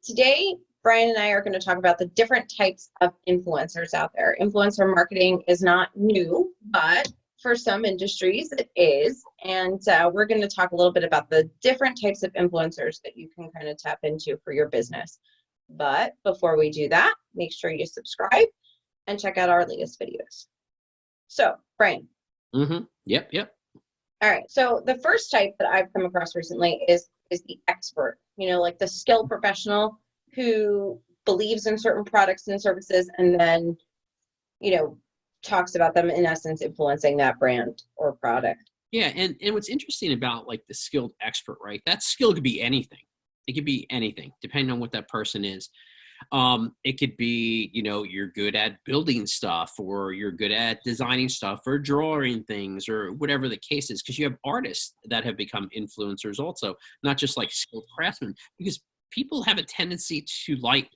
Today, Brian and I are going to talk about the different types of influencers out there. Influencer marketing is not new, but for some industries it is. And we're going to talk a little bit about the different types of influencers that you can kind of tap into for your business. But before we do that, make sure you subscribe and check out our latest videos. So, Brian. Yep. All right. So the first type that I've come across recently is the expert, like the skilled professional who believes in certain products and services and then, talks about them, in essence, influencing that brand or product. Yeah, and what's interesting about like the skilled expert, right? That skill could be anything. It could be anything, depending on what that person is. It could be, you're good at building stuff, or you're good at designing stuff, or drawing things, or whatever the case is, because you have artists that have become influencers also, not just like skilled craftsmen, because people have a tendency to like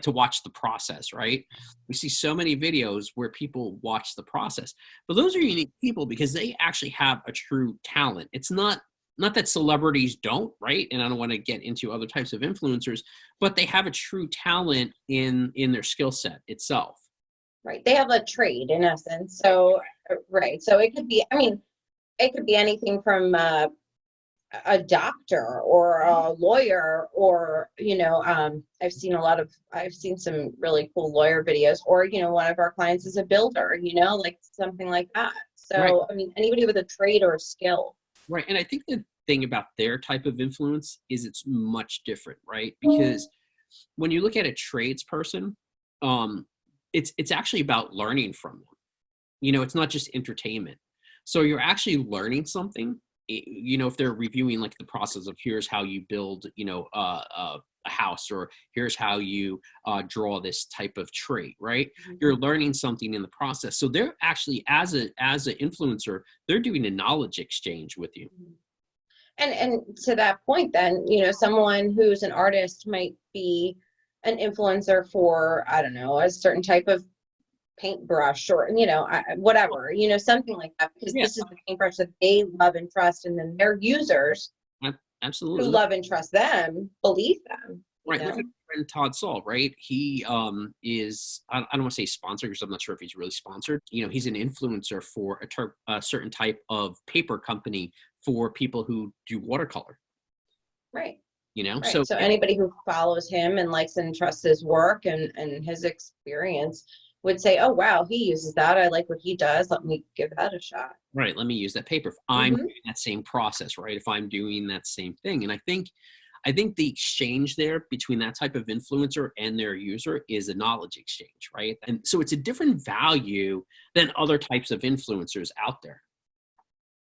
to watch the process, right? We see so many videos where people watch the process, but those are unique people because they actually have a true talent. It's not that celebrities don't, right? And I don't want to get into other types of influencers, but they have a true talent in their skill set itself. Right. They have a trade in essence. So, right. So it could be, it could be anything from a doctor or a lawyer, or, I've seen some really cool lawyer videos, or, one of our clients is a builder, like something like that. So, right. Anybody with a trade or a skill. Right. And I think the thing about their type of influence is it's much different, right? Because when you look at a tradesperson, it's actually about learning from them. It's not just entertainment. So you're actually learning something. If they're reviewing like the process of here's how you build, a house, or here's how you draw this type of trait, right? Mm-hmm. You're learning something in the process. So they're actually, as an influencer, they're doing a knowledge exchange with you. And to that point, then, someone who's an artist might be an influencer for, I don't know, a certain type of paintbrush, or, whatever, something like that, because this is the paintbrush that they love and trust, and then their users absolutely who love and trust them believe them. Right. Look at my friend Todd Saul, right? He is, I don't want to say sponsored because I'm not sure if he's really sponsored. He's an influencer for a certain type of paper company for people who do watercolor. Right. Right. So anybody who follows him and likes and trusts his work and his experience would say, oh, wow, he uses that. I like what he does. Let me give that a shot. Right. Let me use that paper. If I'm doing that same process, right? If I'm doing that same thing. And I think the exchange there between that type of influencer and their user is a knowledge exchange, right? And so it's a different value than other types of influencers out there.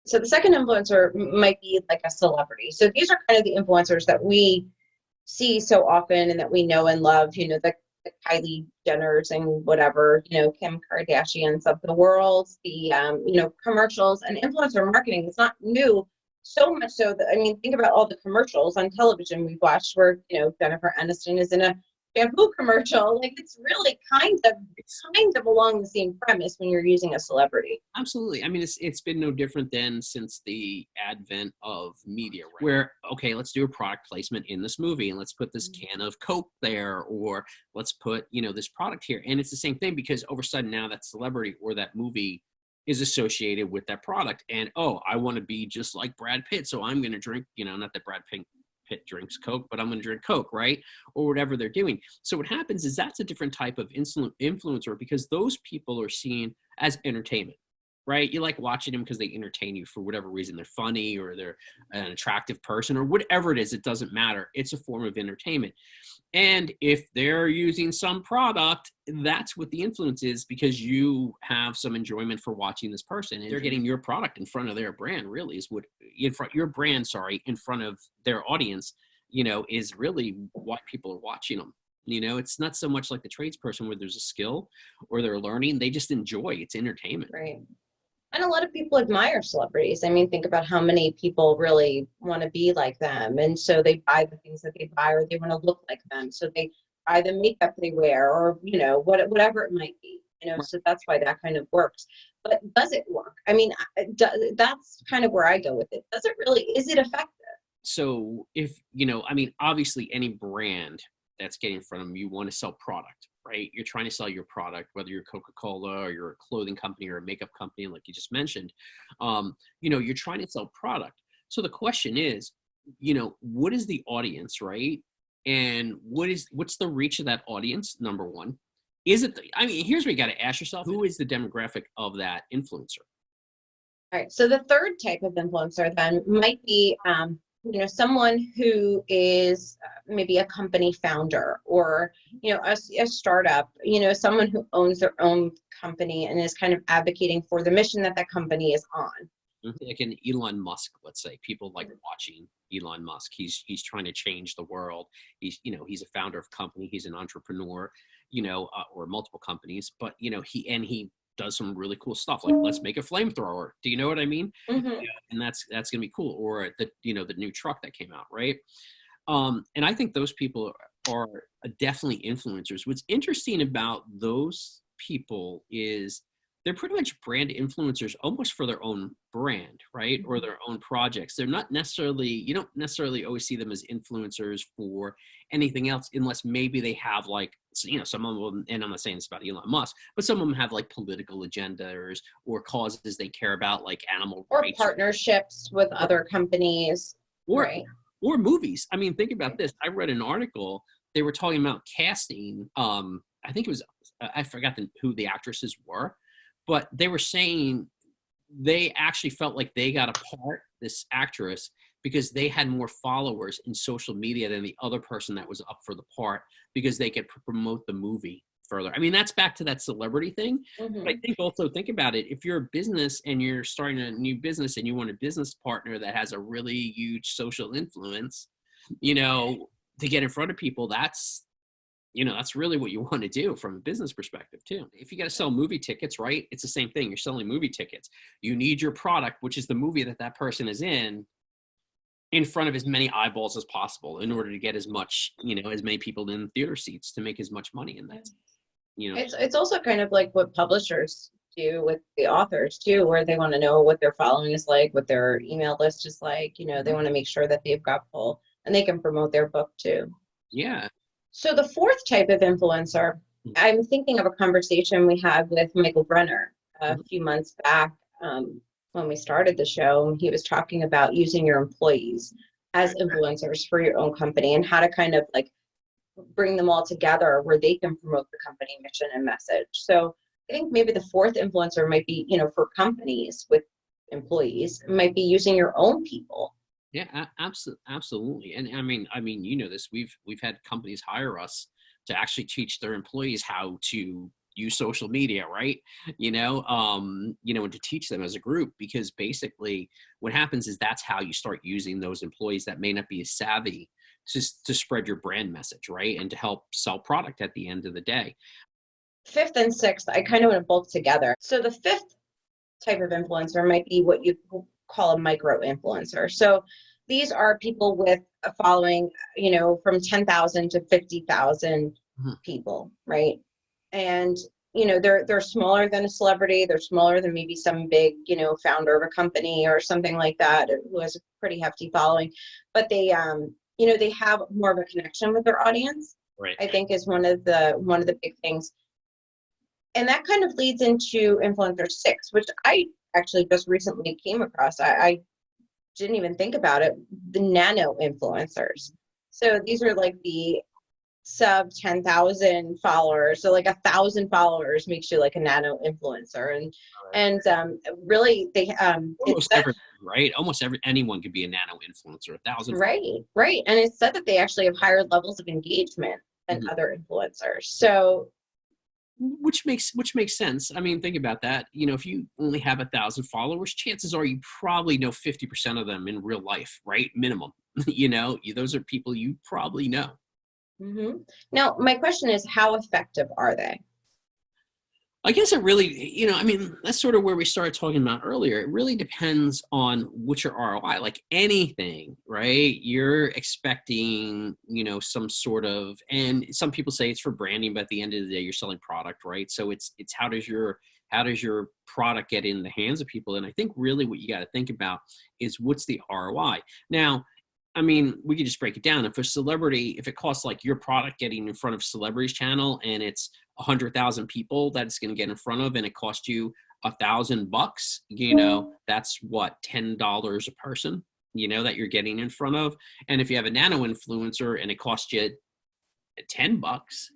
So the second influencer might be like a celebrity. So these are kind of the influencers that we see so often and that we know and love, the Kylie Jenners and whatever, Kim Kardashians of the world, the, commercials and influencer marketing is not new. So much so that, think about all the commercials on television we've watched where, Jennifer Aniston is in a shampoo commercial. Like, it's really kind of along the same premise when you're using a celebrity. Absolutely. It's been no different than since the advent of media, right? Where, okay, let's do a product placement in this movie and let's put this can of Coke there, or let's put, this product here. And it's the same thing because over a sudden now that celebrity or that movie is associated with that product. And, oh, I want to be just like Brad Pitt. So I'm going to drink, not that Brad Pitt drinks Coke, but I'm going to drink Coke, right? Or whatever they're doing. So what happens is that's a different type of influencer because those people are seen as entertainment, right? You like watching them because they entertain you for whatever reason. They're funny or they're an attractive person or whatever it is. It doesn't matter. It's a form of entertainment. And if they're using some product, that's what the influence is because you have some enjoyment for watching this person and they're getting your product in front of their brand really is what your brand, in front of their audience, is really why people are watching them. It's not so much like the tradesperson where there's a skill or they're learning. They just enjoy. It's entertainment. Right. And a lot of people admire celebrities. Think about how many people really want to be like them. And so they buy the things that they buy, or they want to look like them. So they buy the makeup they wear, or, whatever it might be, so that's why that kind of works. But does it work? That's kind of where I go with it. Is it effective? So if, obviously any brand that's getting in front of them. You want to sell product, right? You're trying to sell your product, whether you're Coca-Cola or you're a clothing company or a makeup company, like you just mentioned. You're trying to sell product. So the question is, what is the audience, right? And what's the reach of that audience? Number one, here's where you got to ask yourself, who is the demographic of that influencer? All right. So the third type of influencer then might be, someone who is maybe a company founder or, a startup, someone who owns their own company and is kind of advocating for the mission that that company is on. Like an Elon Musk, let's say, people like watching Elon Musk. He's trying to change the world. He's a founder of a company. He's an entrepreneur, or multiple companies. But he does some really cool stuff. Like, let's make a flamethrower. Do you know what I mean? Mm-hmm. And that's gonna be cool. Or the new truck that came out, right? And I think those people are definitely influencers. What's interesting about those people is they're pretty much brand influencers almost for their own brand, right? Or their own projects. They're not necessarily, you don't necessarily always see them as influencers for anything else, unless maybe they have like, some of them, and I'm not saying this about Elon Musk, but some of them have like political agendas or causes they care about, like animal rights. Or partnerships with other companies, right? Or movies. I mean, think about this. I read an article, they were talking about casting. I think it was, I forgot who the actresses were, but they were saying they actually felt like they got a part, this actress, because they had more followers in social media than the other person that was up for the part, because they could promote the movie further. I mean, that's back to that celebrity thing. Mm-hmm. But I think also, think about it. If you're a business and you're starting a new business and you want a business partner that has a really huge social influence, to get in front of people, that's really what you want to do from a business perspective too. If you got to sell movie tickets, right? It's the same thing. You're selling movie tickets. You need your product, which is the movie that person is in front of as many eyeballs as possible in order to get as much, as many people in theater seats to make as much money in that. It's also kind of like what publishers do with the authors too, where they want to know what their following is like, what their email list is like. They want to make sure that they've got pull and they can promote their book too. Yeah. So the fourth type of influencer, I'm thinking of a conversation we had with Michael Brenner a few months back when we started the show. He was talking about using your employees as influencers for your own company and how to kind of like bring them all together where they can promote the company mission and message. So I think maybe the fourth influencer might be, for companies with employees, might be using your own people. Yeah, absolutely. And I mean, this, we've had companies hire us to actually teach their employees how to use social media, right? And to teach them as a group, because basically what happens is that's how you start using those employees that may not be as savvy to spread your brand message, right? And to help sell product at the end of the day. Fifth and sixth, I kind of want to bulk together. So the fifth type of influencer might be what you call a micro influencer. So these are people with a following, from 10,000 to 50,000 people, right? And they're smaller than a celebrity. They're smaller than maybe some big, founder of a company or something like that who has a pretty hefty following. But they they have more of a connection with their audience. Right. I think is one of the big things. And that kind of leads into influencer 6, which I actually just recently came across. I didn't even think about it. The nano influencers. So these are like the sub 10,000 followers. So like 1,000 followers makes you like a nano influencer. And really they almost right? Almost anyone could be a nano influencer. 1,000. Right. And it's said that they actually have higher levels of engagement than other influencers. So which makes sense. I mean, think about that. If you only have 1,000 followers, chances are you probably know 50% of them in real life, right? Minimum. Those are people you probably know. Mm-hmm. Now, my question is, how effective are they? I guess it really, that's sort of where we started talking about earlier. It really depends on what's your ROI. Like anything, right? You're expecting, some sort of, and some people say it's for branding, but at the end of the day, you're selling product, right? So it's how does your product get in the hands of people? And I think really what you got to think about is what's the ROI. Now, I mean, we could just break it down. If a celebrity, if it costs like your product getting in front of celebrities channel and it's 100,000 people that it's going to get in front of, and it costs you $1,000, that's what, $10 a person, that you're getting in front of. And if you have a nano influencer and it costs you $10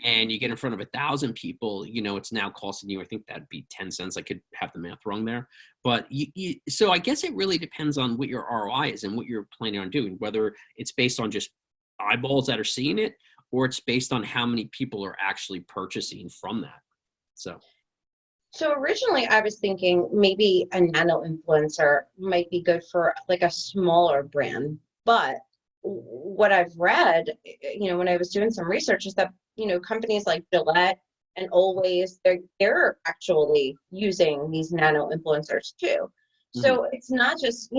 and you get in front of 1,000 people, it's now costing you, I think that'd be 10 cents. I could have the math wrong there, but so I guess it really depends on what your ROI is and what you're planning on doing, whether it's based on just eyeballs that are seeing it, or it's based on how many people are actually purchasing from that. So originally I was thinking maybe a nano influencer might be good for like a smaller brand, but what I've read, when I was doing some research, is that, companies like Gillette and Always, they're actually using these nano influencers too. So it's not just,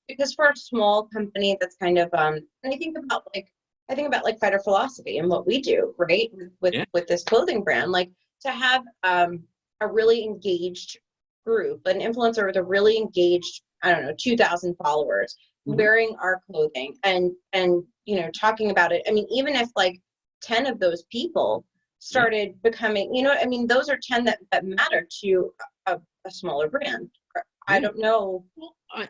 because for a small company that's kind of, and I think about like Fighter Philosophy and what we do, right? With this clothing brand, like to have a really engaged group, an influencer with a really engaged, 2,000 followers, wearing our clothing and talking about it. I mean, even if like 10 of those people started becoming, those are 10 that matter to a smaller brand. I don't know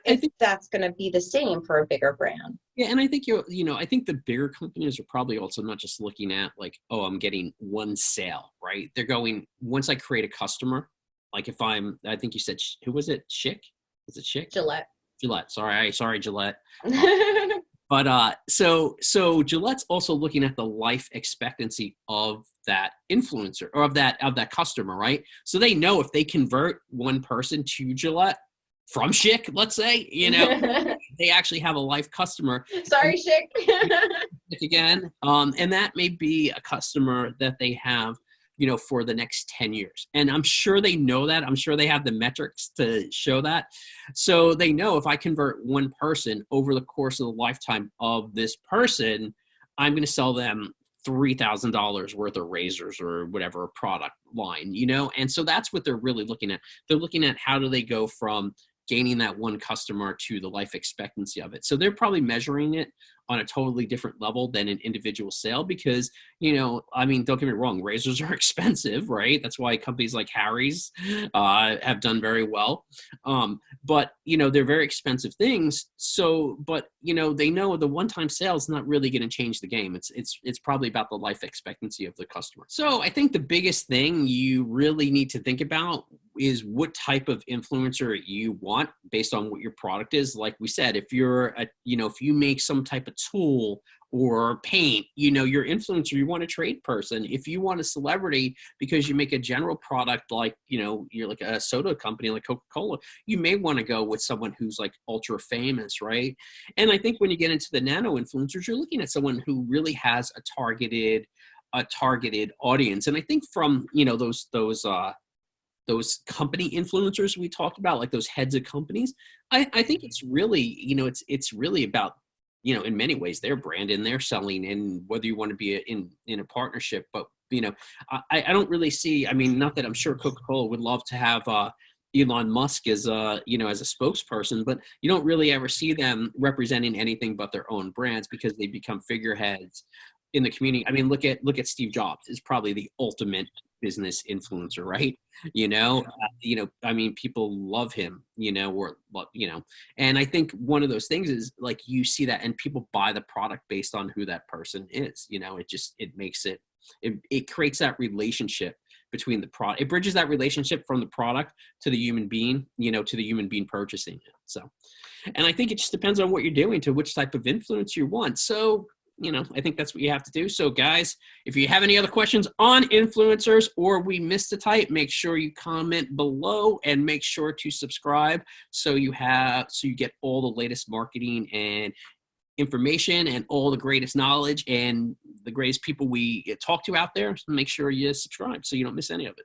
if that's going to be the same for a bigger brand. Yeah, and I think I think the bigger companies are probably also not just looking at like, oh, I'm getting one sale, right? They're going, once I create a customer, like I think you said, who was it? Schick? Was it Schick? Gillette. Sorry, Gillette. But so Gillette's also looking at the life expectancy of that influencer or of that customer, right? So they know if they convert one person to Gillette from Schick, let's say, they actually have a life customer. Sorry, Schick. Again, and that may be a customer that they have, for the next 10 years. And I'm sure they know that. I'm sure they have the metrics to show that. So they know if I convert one person over the course of the lifetime of this person, I'm going to sell them $3,000 worth of razors or whatever product line, And so that's what they're really looking at. They're looking at how do they go from gaining that one customer to the life expectancy of it. So they're probably measuring it on a totally different level than an individual sale because, don't get me wrong, razors are expensive, right? That's why companies like Harry's have done very well. But, they're very expensive things. So, but, they know the one-time sale is not really going to change the game. It's probably about the life expectancy of the customer. So I think the biggest thing you really need to think about is what type of influencer you want based on what your product is. Like we said, if you're if you make some type of tool or paint, your influencer, you want a trade person. If you want a celebrity because you make a general product like, you're like a soda company like Coca-Cola, you may want to go with someone who's like ultra famous, right? And I think when you get into the nano influencers, you're looking at someone who really has a targeted audience. And I think from, those company influencers we talked about, like those heads of companies, I think it's really, it's really about, in many ways their brand and their selling, and whether you want to be in a partnership. But, I don't really see, not that I'm sure Coca-Cola would love to have Elon Musk as a spokesperson, but you don't really ever see them representing anything but their own brands because they become figureheads in the community. Look at Steve Jobs is probably the ultimate business influencer, right? People love him, and I think one of those things is like, you see that and people buy the product based on who that person is, it creates that relationship between the product. It bridges that relationship from the product to the human being, to the human being purchasing it. So, and I think it just depends on what you're doing to which type of influence you want. So, I think that's what you have to do. So guys, if you have any other questions on influencers or we missed a type, make sure you comment below and make sure to subscribe so you get all the latest marketing and information and all the greatest knowledge and the greatest people we talk to out there. So make sure you subscribe so you don't miss any of it.